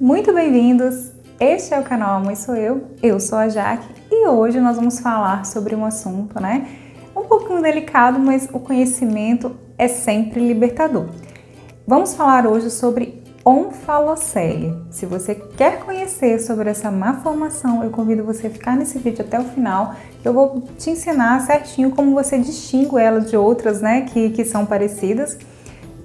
Muito bem-vindos! Este é o canal A Mãe Sou Eu sou a Jaque e hoje nós vamos falar sobre um assunto, um pouquinho delicado, mas o conhecimento é sempre libertador. Vamos falar hoje sobre onfalocele. Se você quer conhecer sobre essa malformação, eu convido você a ficar nesse vídeo até o final. Eu vou te ensinar certinho como você distingue ela de outras, que são parecidas.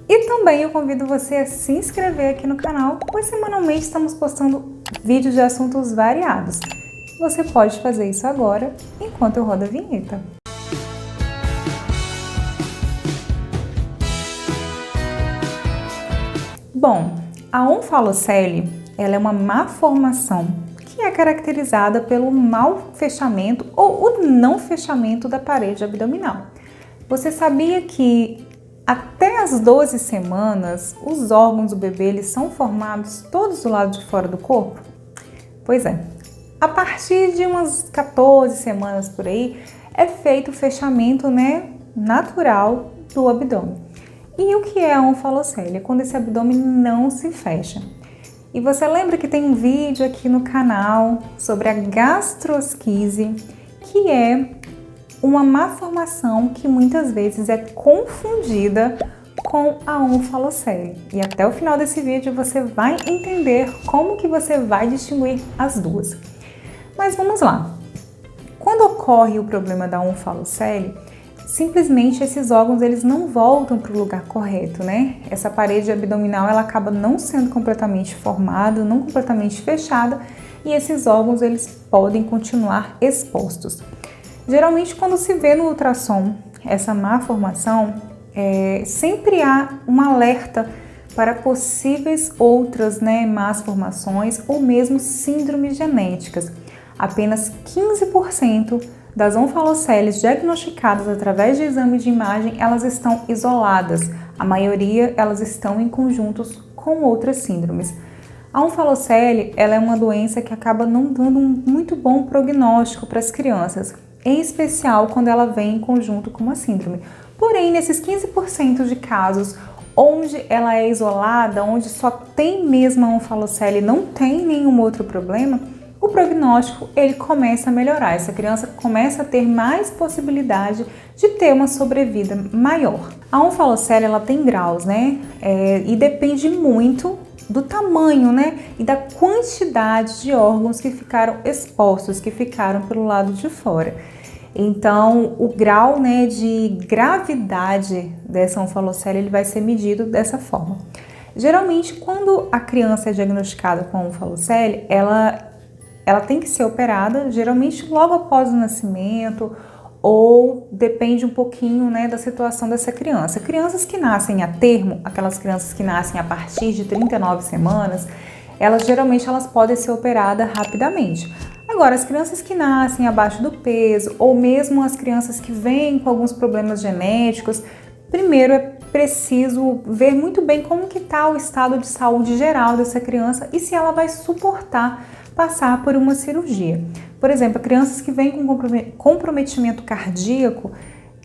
E também eu convido você a se inscrever aqui no canal, pois semanalmente estamos postando vídeos de assuntos variados. Você pode fazer isso agora, enquanto eu rodo a vinheta. Bom, a onfalocele, ela é uma malformação que é caracterizada pelo mau fechamento ou o não fechamento da parede abdominal. Você sabia que até as 12 semanas, os órgãos do bebê eles são formados todos do lado de fora do corpo? Pois é, a partir de umas 14 semanas por aí, é feito o fechamento natural do abdômen. E o que é a onfalocele? É quando esse abdômen não se fecha. E você lembra que tem um vídeo aqui no canal sobre a gastrosquise, que é uma malformação que muitas vezes é confundida com a onfalocele. E até o final desse vídeo você vai entender como que você vai distinguir as duas. Mas vamos lá. Quando ocorre o problema da onfalocele, simplesmente esses órgãos eles não voltam para o lugar correto, Essa parede abdominal ela acaba não sendo completamente formada, não completamente fechada, e esses órgãos eles podem continuar expostos. Geralmente, quando se vê no ultrassom essa malformação, sempre há um alerta para possíveis outras más formações ou mesmo síndromes genéticas. Apenas 15% das onfaloceles diagnosticadas através de exame de imagem, elas estão isoladas. A maioria, elas estão em conjuntos com outras síndromes. A onfalocele, ela é uma doença que acaba não dando um muito bom prognóstico para as crianças, em especial quando ela vem em conjunto com uma síndrome. Porém, nesses 15% de casos onde ela é isolada, onde só tem mesmo a onfalocele e não tem nenhum outro problema, o prognóstico ele começa a melhorar. Essa criança começa a ter mais possibilidade de ter uma sobrevida maior. A onfalocele ela tem graus, e depende muito do tamanho, e da quantidade de órgãos que ficaram expostos, que ficaram pelo lado de fora. Então, o grau, de gravidade dessa onfalocele ele vai ser medido dessa forma. Geralmente, quando a criança é diagnosticada com a onfalocele, ela tem que ser operada, geralmente logo após o nascimento, ou depende um pouquinho da situação dessa criança. Crianças que nascem a termo, aquelas crianças que nascem a partir de 39 semanas, geralmente podem ser operadas rapidamente. Agora, as crianças que nascem abaixo do peso, ou mesmo as crianças que vêm com alguns problemas genéticos, primeiro é preciso ver muito bem como que está o estado de saúde geral dessa criança e se ela vai suportar passar por uma cirurgia. Por exemplo, crianças que vêm com comprometimento cardíaco,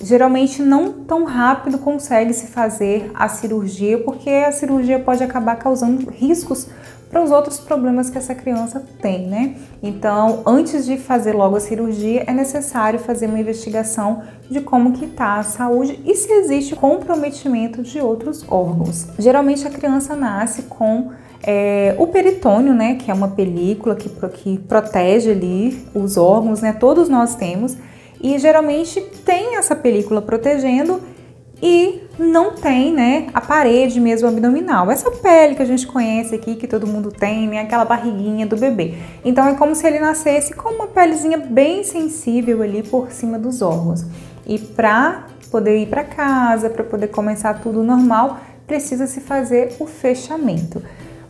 geralmente não tão rápido consegue se fazer a cirurgia, porque a cirurgia pode acabar causando riscos para os outros problemas que essa criança tem, Então, antes de fazer logo a cirurgia, é necessário fazer uma investigação de como que está a saúde e se existe comprometimento de outros órgãos. Geralmente, a criança nasce com o peritônio, que é uma película que protege ali os órgãos, todos nós temos, e geralmente tem essa película protegendo e não tem, a parede mesmo abdominal. Essa pele que a gente conhece aqui, que todo mundo tem, aquela barriguinha do bebê. Então é como se ele nascesse com uma pelezinha bem sensível ali por cima dos órgãos. E para poder ir para casa, para poder começar tudo normal, precisa se fazer o fechamento.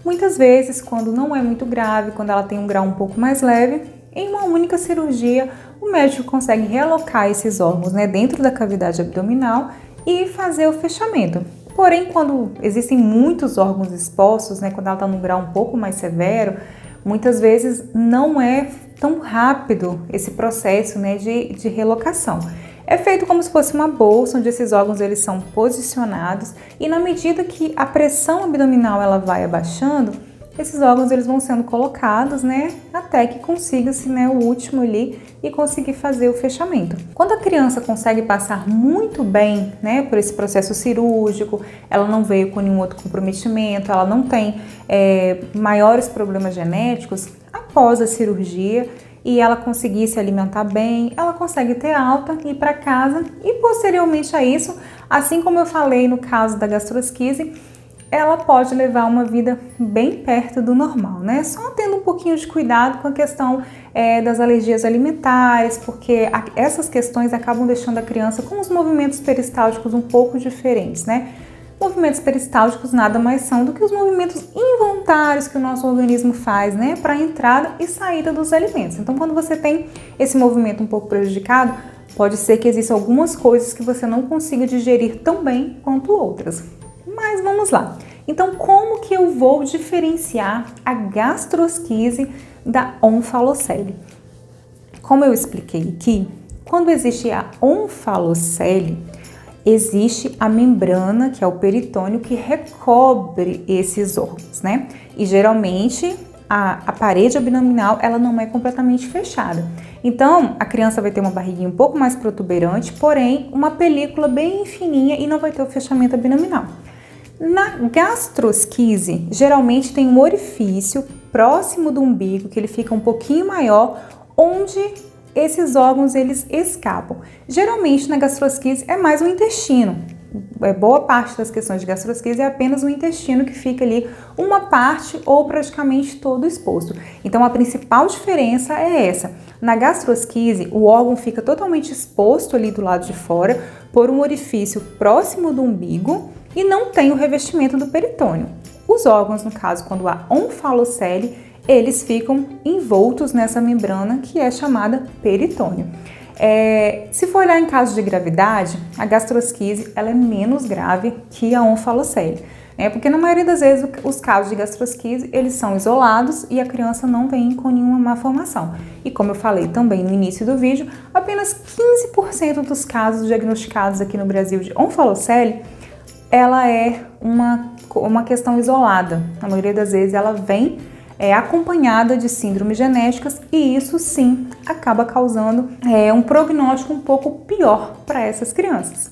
Muitas vezes, quando não é muito grave, quando ela tem um grau um pouco mais leve, em uma única cirurgia, o médico consegue realocar esses órgãos dentro da cavidade abdominal e fazer o fechamento. Porém, quando existem muitos órgãos expostos, quando ela está num grau um pouco mais severo, muitas vezes não é tão rápido esse processo de relocação. É feito como se fosse uma bolsa, onde esses órgãos eles são posicionados e na medida que a pressão abdominal ela vai abaixando, esses órgãos eles vão sendo colocados, né, até que consiga-se, né, o último ali e conseguir fazer o fechamento. Quando a criança consegue passar muito bem, né, por esse processo cirúrgico, ela não veio com nenhum outro comprometimento, ela não tem maiores problemas genéticos, após a cirurgia, e ela conseguir se alimentar bem, ela consegue ter alta, ir para casa e posteriormente a isso, assim como eu falei no caso da gastrosquise, ela pode levar uma vida bem perto do normal, né? Só tendo um pouquinho de cuidado com a questão das alergias alimentares, porque essas questões acabam deixando a criança com os movimentos peristálticos um pouco diferentes, né? Movimentos peristálticos nada mais são do que os movimentos involuntários que o nosso organismo faz, né, para a entrada e saída dos alimentos. Então, quando você tem esse movimento um pouco prejudicado, pode ser que existam algumas coisas que você não consiga digerir tão bem quanto outras. Mas vamos lá. Então, como que eu vou diferenciar a gastrosquise da onfalocele? Como eu expliquei aqui, quando existe a onfalocele, existe a membrana, que é o peritônio, que recobre esses órgãos, né? E geralmente a parede abdominal ela não é completamente fechada. Então, a criança vai ter uma barriguinha um pouco mais protuberante, porém uma película bem fininha e não vai ter o fechamento abdominal. Na gastrosquise, geralmente tem um orifício próximo do umbigo, que ele fica um pouquinho maior, onde esses órgãos eles escapam. Geralmente na gastrosquise é mais o intestino. Boa parte das questões de gastrosquise é apenas o intestino que fica ali uma parte ou praticamente todo exposto. Então a principal diferença é essa. Na gastrosquise o órgão fica totalmente exposto ali do lado de fora por um orifício próximo do umbigo e não tem o revestimento do peritônio. Os órgãos, no caso, quando há onfalocele, eles ficam envoltos nessa membrana que é chamada peritônio. Se for olhar em caso de gravidade, a gastrosquise ela é menos grave que a onfalocele, né? Porque na maioria das vezes os casos de gastrosquise eles são isolados e a criança não vem com nenhuma malformação. E como eu falei também no início do vídeo, apenas 15% dos casos diagnosticados aqui no Brasil de onfalocele ela é uma questão isolada. Na maioria das vezes ela vem acompanhada de síndromes genéticas e isso sim acaba causando um prognóstico um pouco pior para essas crianças.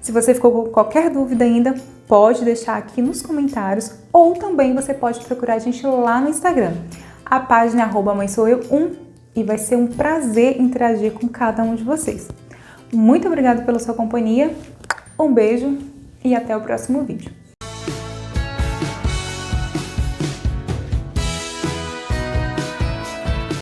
Se você ficou com qualquer dúvida ainda, pode deixar aqui nos comentários ou também você pode procurar a gente lá no Instagram. A página é @mãesoueu1 e vai ser um prazer interagir com cada um de vocês. Muito obrigada pela sua companhia, um beijo e até o próximo vídeo.